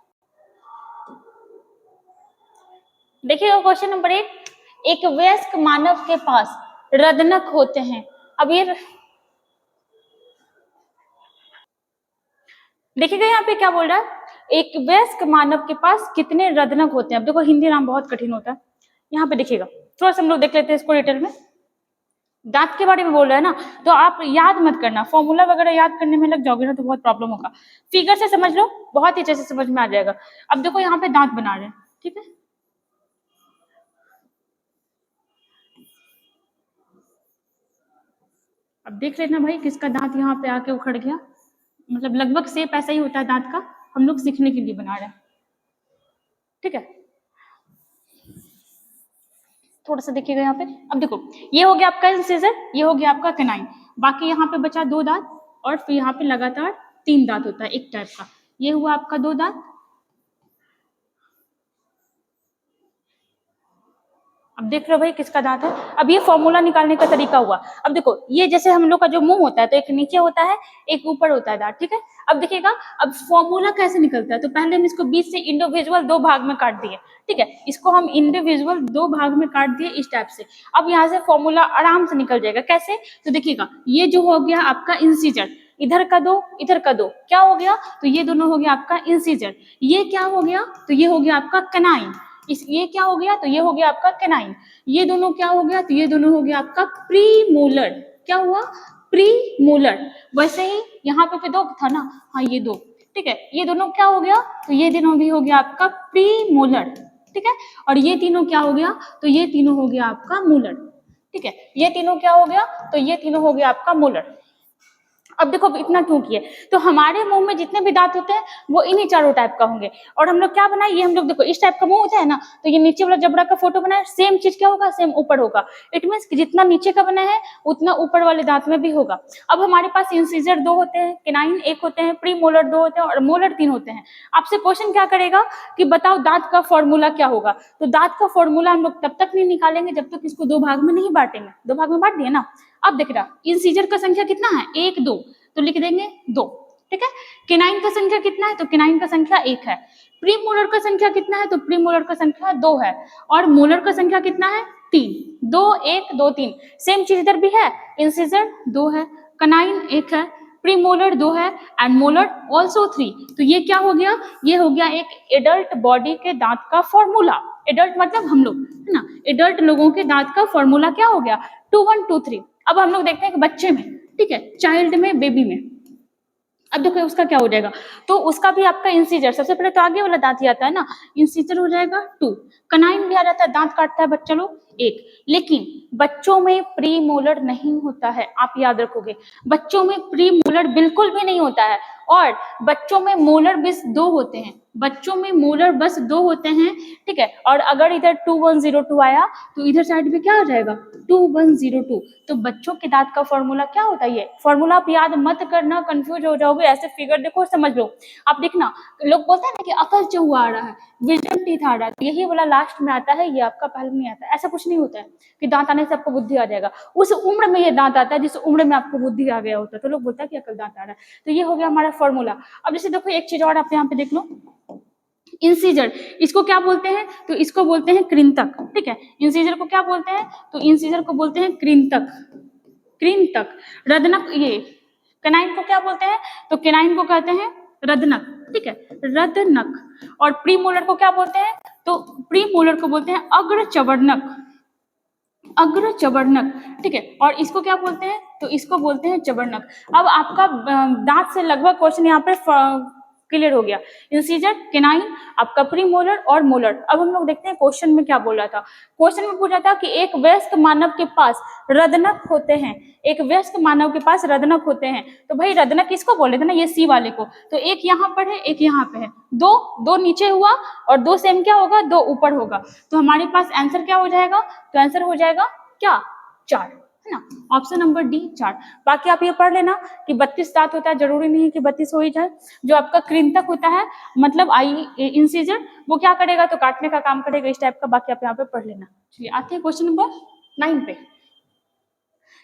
देखिएगा क्वेश्चन नंबर 8, एक वयस्क मानव के पास रदनक होते हैं। अब ये देखिएगा यहाँ पे क्या बोल रहा है, एक वयस्क मानव के पास कितने रदनक होते हैं। अब देखो हिंदी नाम बहुत कठिन होता है, यहाँ पे देखिएगा थोड़ा सा हम लोग देख लेते हैं इसको डिटेल में। दांत के बारे में बोल रहा है ना, तो आप याद मत करना, फॉर्मूला वगैरह याद करने में लग जाओगे ना तो बहुत प्रॉब्लम होगा। फिगर से समझ लो, बहुत ही अच्छे से समझ में आ जाएगा। अब देखो यहाँ पे दांत बना रहे हैं, ठीक है, अब देख लेना भाई किसका दांत यहाँ पे आके उखड़ गया, मतलब लगभग सेप ऐसा ही होता है दांत का, हम लोग सीखने के लिए बना रहे हैं, ठीक है। थोड़ा सा देखिएगा यहाँ पे, अब देखो ये हो गया आपका इंसिजर, ये हो गया आपका कैनाइन, बाकी यहाँ पे बचा 2 दांत, और फिर यहाँ पे लगातार 3 दांत होता है एक टाइप का। ये हुआ आपका 2 दांत, अब देख रहे हो भाई किसका दांत है। अब ये फॉर्मूला निकालने का तरीका हुआ। अब देखो ये जैसे हम लोग का जो मुंह होता है तो एक नीचे होता है एक ऊपर होता है दांत, ठीक है। अब देखिएगा अब फॉर्मूला कैसे निकलता है, तो पहले हम इसको बीच से इंडिविजुअल दो भाग में काट दिए, ठीक है। इसको हम इंडिविजुअल दो भाग में काट दिए इस टाइप से। अब यहाँ से फॉर्मूला आराम से निकल जाएगा। कैसे, तो देखिएगा ये जो हो गया आपका इंसीजर, इधर का दो इधर का दो, क्या हो गया, तो ये दोनों हो गया आपका इंसीजर। ये क्या हो गया, तो ये हो गया आपका कैनाइन। ये क्या हो गया, तो ये हो गया आपका कैनाइन। ये दोनों क्या हो गया, तो ये दोनों हो गया आपका प्रीमोलर। क्या हुआ, प्रीमोलर। वैसे ही यहाँ पे दो था ना, हाँ ये दो, ठीक है। ये दोनों क्या हो गया, तो ये दोनों भी हो गया आपका प्रीमोलर, ठीक है। और ये तीनों क्या हो गया, तो ये तीनों हो गया आपका मोलर, ठीक है। ये तीनों क्या हो गया, तो ये तीनों हो गया आपका मोलर। अब देखो इतना क्यों किए, तो हमारे मुंह में जितने भी दांत होते हैं वो इन्हीं चारों टाइप का होंगे। और हम लोग क्या बनाए, ये हम लोग देखो इस टाइप का मुंह होता है ना, तो ये नीचे वाला जबड़ा का फोटो बनाए, सेम चीज क्या होगा, सेम ऊपर होगा। इट मीन्स कि जितना नीचे का बना है उतना ऊपर वाले दांत में भी होगा। अब हमारे पास इंसीजर दो होते हैं, केनाइन एक होते हैं, प्री मोलर दो होते हैं और मोलर तीन होते हैं। आपसे क्वेश्चन क्या करेगा कि बताओ दांत का फॉर्मूला क्या होगा, तो दांत का फॉर्मूला हम लोग तब तक नहीं निकालेंगे जब तक इसको दो भाग में नहीं बांटेंगे। दो भाग में बांट दिए ना। अब देख रहा इंसीजर का संख्या कितना है, एक दो, तो लिख देंगे दो, ठीक है। केनाइन का संख्या कितना है, तो केनाइन का संख्या एक है। प्रीमोलर का संख्या कितना है, तो प्रीमोलर का संख्या दो है। और मोलर का संख्या कितना है, तीन। दो एक दो तीन, सेम चीज इधर भी है, इंसिजर दो है, केनाइन एक है, प्रीमोलर दो है एंड मोलर ऑल्सो थ्री। तो ये क्या हो गया, ये हो गया एक एडल्ट बॉडी के दांत का फॉर्मूला। एडल्ट मतलब हम लोग, है ना, एडल्ट लोगों के दांत का फॉर्मूला क्या हो गया, 2 1 2 3। अब हम लोग देखते हैं कि बच्चे में, ठीक है, चाइल्ड में, बेबी में। अब देखो उसका क्या हो जाएगा, तो उसका भी आपका इंसीजर, सबसे पहले तो आगे वाला दांत ही आता है ना, इंसीजर हो जाएगा 2। कनाइन भी आ जाता है, दांत काटता है बच्चा लोग एक। लेकिन बच्चों में प्री मोलर नहीं होता है, आप याद रखोगे, बच्चों में प्री मोलर बिल्कुल भी नहीं होता है। और बच्चों में मोलर बस दो होते हैं, बच्चों में मोलर बस दो होते हैं, ठीक है। और अगर इधर 2102 आया तो इधर साइड पे क्या हो जाएगा, 2102। तो बच्चों के दांत का फॉर्मूला क्या होता है, ये फॉर्मूला आप याद मत करना, कंफ्यूज हो जाओगे। ऐसे फिगर देखो समझ लो। आप देखना लोग बोलते हैं ना कि अकल चौवा आ रहा है, विजडम टीथ आ रहा है, यही वाला लास्ट में आता है, ये आपका पहले में आता है। ऐसा कुछ नहीं होता है कि दांत आने से आपको बुद्धि आ जाएगा। उस उम्र में ये दांत आता है जिस उम्र में आपको बुद्धि आ गया होता है, तो लोग बोलता है कि अकल दांत आ रहा है। तो ये हो गया हमारा फॉर्मूला। अब जैसे देखो एक चीज और आप यहाँ पे देख लो, इंसीजर, इसको क्या बोलते हैं, तो इसको बोलते हैं कृंतक, ठीक है। इंसीजर को क्या बोलते हैं, तो इंसीजर को बोलते हैं कृंतक, कृंतक। रदनक, ये केनाइन को क्या बोलते हैं, तो केनाइन को कहते हैं रदनक, ठीक है, रदनक। और प्रीमोलर को क्या बोलते हैं, तो प्रीमोलर को बोलते हैं अग्रचवर्णक, अग्रचवर्णक, ठीक है। और इसको क्या बोलते हैं, तो इसको बोलते हैं चवर्णक। अब आपका दांत से लगभग क्वेश्चन यहाँ पे क्लियर हो गया। इंसीजर, केनाइन, आपका प्रीमोलर और मोलर। अब हम लोग देखते हैं क्वेश्चन में क्या बोला था। क्वेश्चन में पूछा था कि एक वयस्क मानव के पास रदनक होते हैं, एक वयस्क मानव के पास रदनक होते हैं। तो भाई रदनक किसको बोले थे ना, ये सी वाले को। तो एक यहाँ पर है एक यहाँ पे है, दो दो नीचे हुआ और दो सेम क्या होगा, दो ऊपर होगा। तो हमारे पास आंसर क्या हो जाएगा, तो आंसर हो जाएगा क्या, 4, है ना, ऑप्शन नंबर डी 4। बाकी आप ये पढ़ लेना कि 32 दांत होता है, जरूरी नहीं है कि 32 हो ही जाए। जो आपका कृंतक होता है मतलब आई इंसीजर, वो क्या करेगा, तो काटने का काम करेगा इस टाइप का। बाकी आप यहाँ पे पढ़ लेना। चलिए आते हैं क्वेश्चन नंबर 9 पे।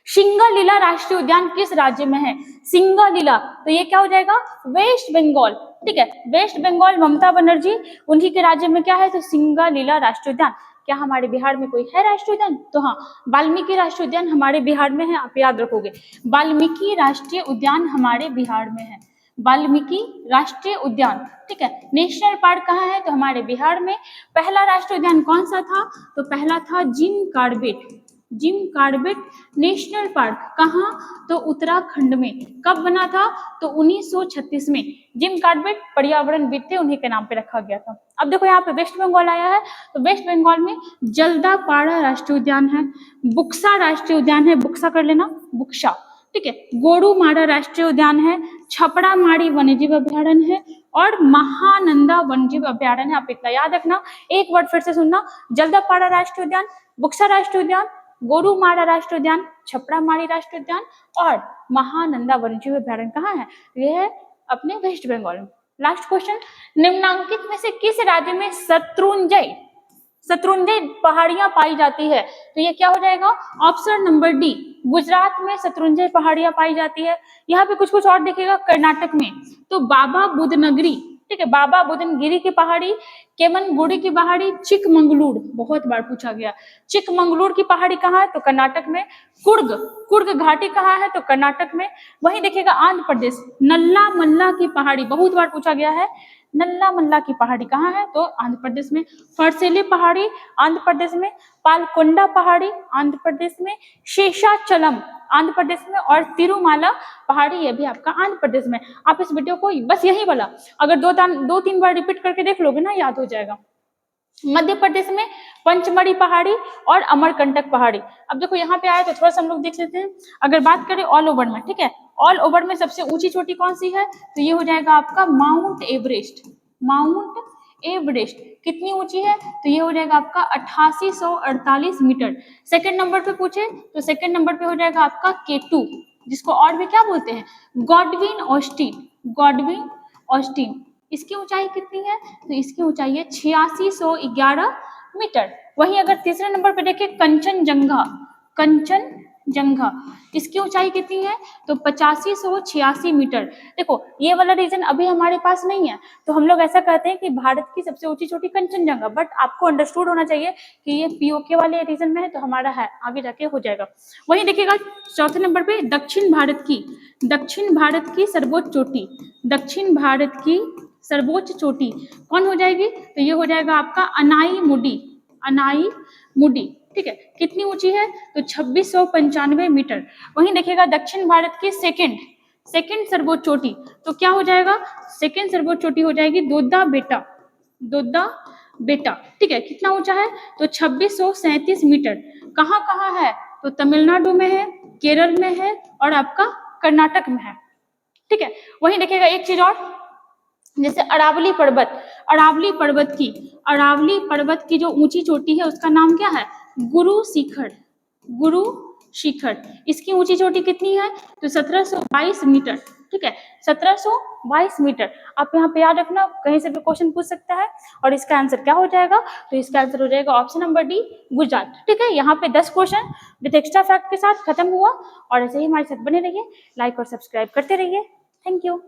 सिंगलीला राष्ट्रीय उद्यान किस राज्य में है, सिंगलीला, तो ये क्या हो जाएगा, वेस्ट बंगाल, ठीक है। वेस्ट बंगाल, ममता बनर्जी उन्हीं के राज्य में क्या है, तो सिंगलीला राष्ट्रीय उद्यान। क्या हमारे बिहार में कोई है राष्ट्रीय उद्यान, तो हाँ, वाल्मीकि राष्ट्रीय उद्यान हमारे बिहार में है, आप याद रखोगे। वाल्मीकि राष्ट्रीय उद्यान हमारे बिहार में है, वाल्मीकि राष्ट्रीय उद्यान, ठीक है। नेशनल पार्क कहाँ है, तो हमारे बिहार में। पहला राष्ट्रीय उद्यान कौन सा था, तो पहला था Jim Corbett, Jim Corbett national park, कहाँ, तो उत्तराखंड में। कब बना था, तो 1936 में। जिम कार्बेट पर्यावरणविद थे, उन्हीं के नाम पे रखा गया था। अब देखो यहाँ पे वेस्ट बंगाल आया है, तो वेस्ट बंगाल में जल्दापाड़ा राष्ट्रीय उद्यान है, बुक्सा राष्ट्रीय उद्यान है, बुक्सा कर लेना, बुक्सा, ठीक है। गोरुमारा राष्ट्रीय उद्यान है, छपड़ा माड़ी वन्यजीव अभ्यारण्य है और महानंदा वन्यजीव अभ्यारण्य है। आप इतना याद रखना, एक वर्ड फिर से सुनना, जल्दापाड़ा राष्ट्रीय उद्यान, बुक्सा राष्ट्रीय उद्यान, गोरुमारा राष्ट्रीय उद्यान, छपड़ा माड़ी राष्ट्रीय उद्यान और महानंदा वन्यजीव अभ्यारण्य कहाँ है, यह है अपने वेस्ट बंगाल में। लास्ट क्वेश्चन, निम्नांकित में से किस राज्य में शत्रुंजय, शत्रुंजय पहाड़ियां पाई जाती है, तो ये क्या हो जाएगा, ऑप्शन नंबर डी, गुजरात में शत्रुंजय पहाड़ियां पाई जाती है। यहाँ पे कुछ कुछ और दिखेगा, कर्नाटक में तो बाबा बुध नगरी, ठीक है, बाबा बुदनगिरी की पहाड़ी, केमनगुड़ी की पहाड़ी, चिकमंगलूर, बहुत बार पूछा गया, चिकमंगलूर की पहाड़ी कहाँ है, तो कर्नाटक में, कुर्ग, कुर्ग घाटी कहाँ है, तो कर्नाटक में। वहीं देखिएगा आंध्र प्रदेश, नल्ला मल्ला की पहाड़ी, बहुत बार पूछा गया है, नल्ला मल्ला की पहाड़ी कहाँ है, तो आंध्र प्रदेश में। फरसेली पहाड़ी आंध्र प्रदेश में, पालकोंडा पहाड़ी आंध्र प्रदेश में, शेषाचलम आंध्र प्रदेश में, और तिरुमाला पहाड़ी ये भी आपका आंध्र प्रदेश में। आप इस वीडियो को बस यही वाला अगर दो तीन बार रिपीट करके देख लोगे ना, याद हो जाएगा। मध्य प्रदेश में पंचमढ़ी पहाड़ी और अमरकंटक पहाड़ी। अब देखो यहाँ पे आया तो थोड़ा सा हम लोग देख लेते हैं। अगर बात करें ऑल ओवर में, ठीक है, ऑल ओवर में सबसे ऊंची चोटी कौन सी है, तो ये हो जाएगा आपका माउंट एवरेस्ट। माउंट एवरेस्ट कितनी ऊंची है, तो ये हो जाएगा आपका 8848 मीटर। सेकंड नंबर पे पूछे तो सेकंड नंबर पे हो जाएगा आपका K2, जिसको और भी क्या बोलते हैं, गॉडविन ऑस्टिन, गॉडविन ऑस्टिन। इसकी ऊंचाई कितनी है, तो इसकी ऊंचाई है 8611 मीटर। वहीं अगर तीसरे नंबर पे देखें कंचनजंगा, कंचनजंगा इसकी ऊंचाई कितनी है, तो 8586 मीटर। देखो ये वाला रीजन अभी हमारे पास नहीं है, तो हम लोग ऐसा कहते हैं कि भारत की सबसे ऊंची चोटी कंचनजंगा, बट आपको अंडरस्टूड होना चाहिए कि ये पीओके वाले रीजन में है, तो हमारा है, आगे जाके हो जाएगा। वहीं देखिएगा चौथे नंबर पे दक्षिण भारत की सर्वोच्च चोटी, दक्षिण भारत की सर्वोच्च चोटी कौन हो जाएगी, तो ये हो जाएगा आपका अनाईमुडी, अनाईमुडी, ठीक है, कितनी ऊंची है, तो 2695 मीटर। वहीं देखिएगा दक्षिण भारत की सेकंड सर्वोच्च चोटी, तो क्या हो जाएगा, सेकंड सर्वोच्च चोटी हो जाएगी दोद्दा बेटा, ठीक है, कितना ऊंचा है, तो 2637 मीटर। कहाँ कहाँ है, तो तमिलनाडु में है, केरल में है, और आपका कर्नाटक में है, ठीक है। वहीं देखिएगा एक चीज और, जैसे अरावली पर्वत की जो ऊंची चोटी है उसका नाम क्या है, गुरु शिखर। इसकी ऊंची चोटी कितनी है, तो 1722 मीटर, ठीक है, 1722 मीटर। आप यहाँ पे याद रखना, कहीं से भी क्वेश्चन पूछ सकता है। और इसका आंसर क्या हो जाएगा, तो इसका आंसर हो जाएगा ऑप्शन नंबर डी, गुजरात, ठीक है। यहाँ पे 10 क्वेश्चन विद एक्स्ट्रा फैक्ट के साथ खत्म हुआ, और ऐसे ही हमारे साथ बने रहिए, लाइक और सब्सक्राइब करते रहिए। Thank you.